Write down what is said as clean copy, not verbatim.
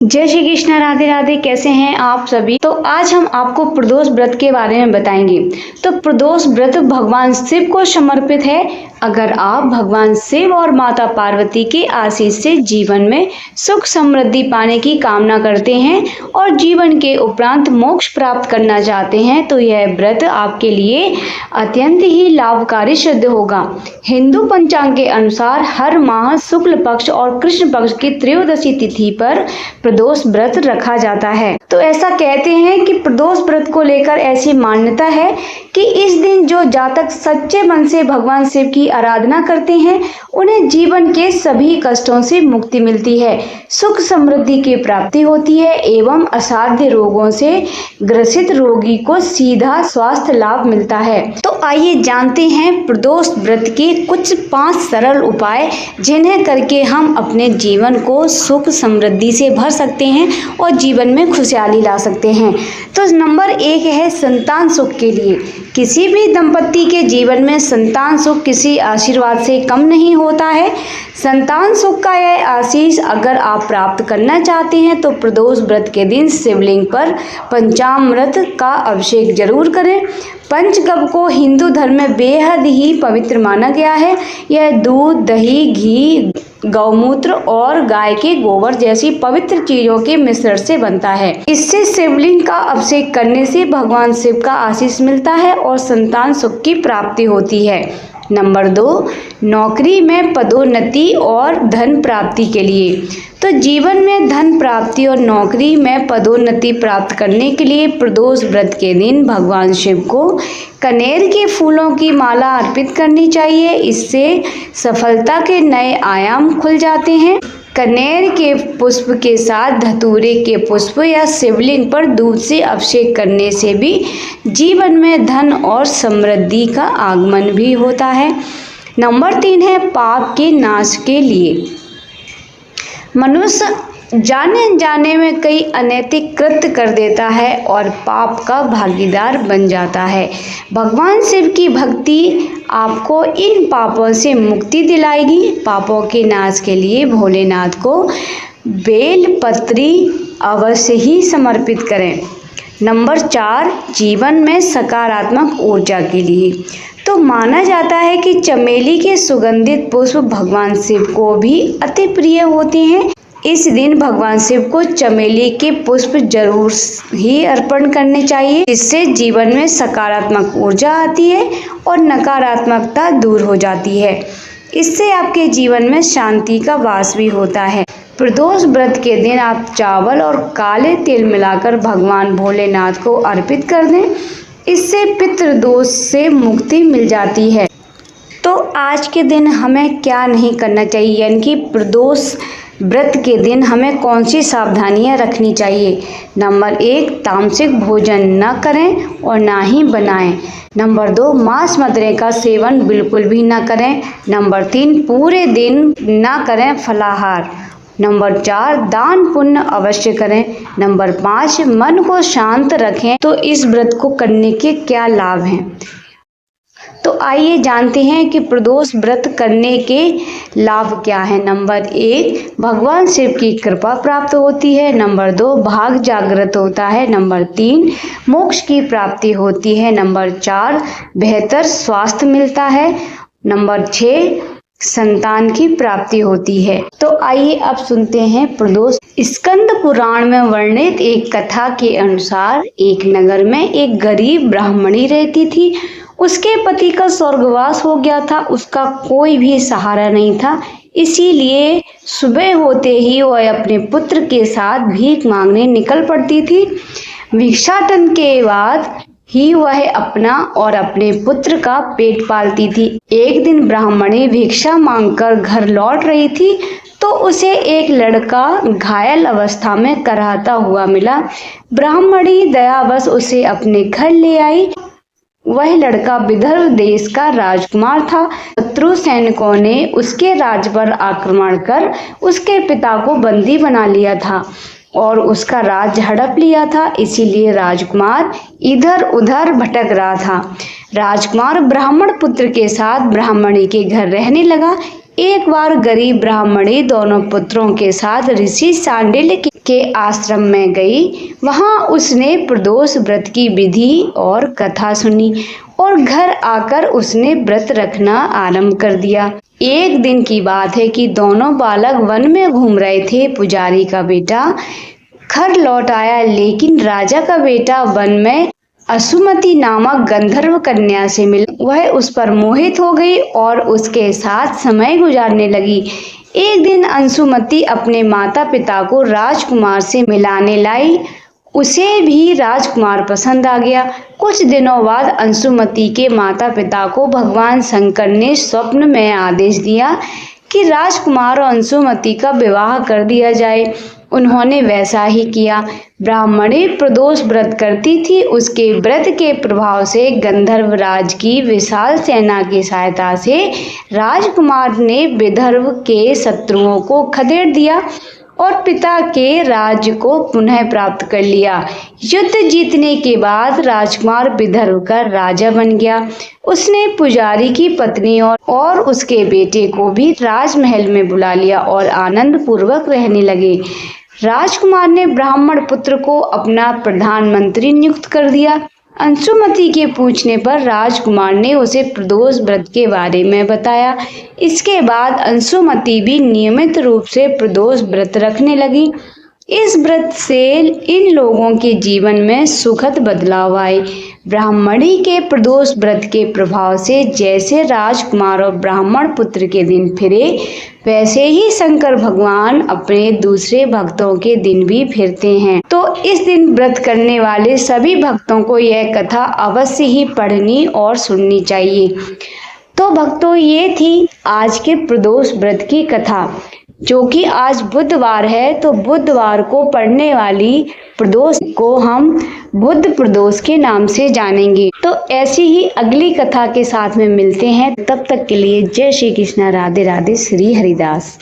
जय श्री कृष्ण, राधे राधे। कैसे हैं आप सभी। तो आज हम आपको प्रदोष व्रत के बारे में बताएंगे। तो प्रदोष व्रत भगवान शिव को समर्पित है। अगर आप भगवान शिव और माता पार्वती के आशीष से जीवन में सुख समृद्धि पाने की कामना करते हैं और जीवन के उपरांत मोक्ष प्राप्त करना चाहते हैं तो यह व्रत आपके लिए अत्यंत ही लाभकारी सिद्ध होगा। हिंदू पंचांग के अनुसार हर माह शुक्ल पक्ष और कृष्ण पक्ष की त्रयोदशी तिथि पर प्रदोष व्रत रखा जाता है। तो ऐसा कहते हैं कि प्रदोष व्रत को लेकर ऐसी मान्यता है कि इस दिन जो जातक सच्चे मन से भगवान शिव की आराधना करते हैं उन्हें जीवन के सभी कष्टों से मुक्ति मिलती है, सुख समृद्धि की प्राप्ति होती है एवं असाध्य रोगों से ग्रसित रोगी को सीधा स्वास्थ्य लाभ मिलता है। तो आइए जानते हैं प्रदोष व्रत के कुछ 5 सरल उपाय जिन्हें करके हम अपने जीवन को सुख समृद्धि से भर सकते हैं और जीवन में खुशहाली ला सकते हैं। तो नंबर 1 है संतान सुख के लिए। किसी भी दंपति के जीवन में संतान सुख किसी आशीर्वाद से कम नहीं होता है। संतान सुख का यह आशीष अगर आप प्राप्त करना चाहते हैं तो प्रदोष व्रत के दिन शिवलिंग पर पंचामृत का अभिषेक जरूर करें। पंचगव्य को हिंदू धर्म में बेहद ही पवित्र माना गया है। यह दूध, दही, घी, गौमूत्र और गाय के गोबर जैसी पवित्र चीजों के मिश्रण से बनता है। इससे शिवलिंग का अभिषेक करने से भगवान शिव का आशीष मिलता है और संतान सुख की प्राप्ति होती है। नंबर 2, नौकरी में पदोन्नति और धन प्राप्ति के लिए। तो जीवन में धन प्राप्ति और नौकरी में पदोन्नति प्राप्त करने के लिए प्रदोष व्रत के दिन भगवान शिव को कनेर के फूलों की माला अर्पित करनी चाहिए। इससे सफलता के नए आयाम खुल जाते हैं। कनेर के पुष्प के साथ धतूरे के पुष्प या शिवलिंग पर दूध से अभिषेक करने से भी जीवन में धन और समृद्धि का आगमन भी होता है। नंबर 3 है पाप के नाश के लिए। मनुष्य जाने अनजाने में कई अनैतिक कृत्य कर देता है और पाप का भागीदार बन जाता है। भगवान शिव की भक्ति आपको इन पापों से मुक्ति दिलाएगी। पापों के नाश के लिए भोलेनाथ को बेलपत्री अवश्य ही समर्पित करें। नंबर 4, जीवन में सकारात्मक ऊर्जा के लिए। तो माना जाता है कि चमेली के सुगंधित पुष्प भगवान शिव को भी अति प्रिय होते हैं। इस दिन भगवान शिव को चमेली के पुष्प जरूर ही अर्पण करने चाहिए। इससे जीवन में सकारात्मक ऊर्जा आती है और नकारात्मकता दूर हो जाती है। इससे आपके जीवन में शांति का वास भी होता है। प्रदोष व्रत के दिन आप चावल और काले तिल मिलाकर भगवान भोलेनाथ को अर्पित कर दें। इससे पितृदोष से मुक्ति मिल जाती है। तो आज के दिन हमें क्या नहीं करना चाहिए, यानी कि प्रदोष व्रत के दिन हमें कौन सी सावधानियां रखनी चाहिए। नंबर 1, तामसिक भोजन न करें और ना ही बनाएं। नंबर 2, मांस मदिरा का सेवन बिल्कुल भी न करें। नंबर 3, पूरे दिन न करें फलाहार। नंबर 4, दान पुण्य अवश्य करें। नंबर 5, मन को शांत रखें। तो इस व्रत को करने के क्या लाभ हैं, तो आइए जानते हैं कि प्रदोष व्रत करने के लाभ क्या है। नंबर 1, भगवान शिव की कृपा प्राप्त होती है। नंबर 2, भाग जागृत होता है। नंबर 3, मोक्ष की प्राप्ति होती है। नंबर 4, बेहतर स्वास्थ्य मिलता है। नंबर 6, संतान की प्राप्ति होती है। तो आइए अब सुनते हैं प्रदोष। स्कंद पुराण में वर्णित एक कथा के अनुसार एक नगर में एक गरीब ब्राह्मणी रहती थी। उसके पति का स्वर्गवास हो गया था। उसका कोई भी सहारा नहीं था, इसीलिए सुबह होते ही वह अपने पुत्र के साथ भीख मांगने निकल पड़ती थी। भिक्षाटन के बाद ही वह अपना और अपने पुत्र का पेट पालती थी। एक दिन ब्राह्मणी भिक्षा मांगकर घर लौट रही थी तो उसे एक लड़का घायल अवस्था में कराहता हुआ मिला। ब्राह्मणी दयावश उसे अपने घर ले आई। वह लड़का विदर्भ देश का राजकुमार था। शत्रु सैनिकों ने उसके राज पर आक्रमण कर उसके पिता को बंदी बना लिया था और उसका राज हड़प लिया था। इसीलिए राजकुमार इधर उधर भटक रहा था। राजकुमार ब्राह्मण पुत्र के साथ ब्राह्मणी के घर रहने लगा। एक बार गरीब ब्राह्मणी दोनों पुत्रों के साथ ऋषि सांडिल्य के आश्रम में गई। वहां उसने प्रदोष व्रत की विधि और कथा सुनी और घर आकर उसने व्रत रखना आरंभ कर दिया। एक दिन की बात है कि दोनों बालक वन में घूम रहे थे। पुजारी का बेटा घर लौट आया, लेकिन राजा का बेटा वन में असुमति नामक गंधर्व कन्या से मिला। वह उस पर मोहित हो गई और उसके साथ समय गुजारने लगी। एक दिन अंशुमति अपने माता पिता को राजकुमार से मिलाने लाई। उसे भी राजकुमार पसंद आ गया। कुछ दिनों बाद अंशुमति के माता पिता को भगवान शंकर ने स्वप्न में आदेश दिया कि राजकुमार और अंशुमति का विवाह कर दिया जाए। उन्होंने वैसा ही किया। ब्राह्मणी प्रदोष व्रत करती थी। उसके व्रत के प्रभाव से गंधर्व राज की विशाल सेना की सहायता से राजकुमार ने विदर्भ के शत्रुओं को खदेड़ दिया और पिता के राज्य को पुनः प्राप्त कर लिया। युद्ध जीतने के बाद राजकुमार विदर्भ का राजा बन गया। उसने पुजारी की पत्नी और उसके बेटे को भी राजमहल में बुला लिया और आनंद पूर्वक रहने लगे। राजकुमार ने ब्राह्मण पुत्र को अपना प्रधानमंत्री नियुक्त कर दिया। अंशुमति के पूछने पर राजकुमार ने उसे प्रदोष व्रत के बारे में बताया। इसके बाद अंशुमति भी नियमित रूप से प्रदोष व्रत रखने लगी। इस व्रत से इन लोगों के जीवन में सुखद बदलाव आए। ब्राह्मणी के प्रदोष व्रत के प्रभाव से जैसे राजकुमार और ब्राह्मण पुत्र के दिन फिरे, वैसे ही शंकर भगवान अपने दूसरे भक्तों के दिन भी फिरते हैं। तो इस दिन व्रत करने वाले सभी भक्तों को यह कथा अवश्य ही पढ़नी और सुननी चाहिए। तो भक्तों, ये थी आज के प्रदोष व्रत की कथा, जो कि आज बुधवार है। तो बुधवार को पढ़ने वाली प्रदोष को हम बुध प्रदोष के नाम से जानेंगे। तो ऐसी ही अगली कथा के साथ में मिलते हैं। तब तक के लिए जय श्री कृष्ण, राधे राधे, श्री हरिदास।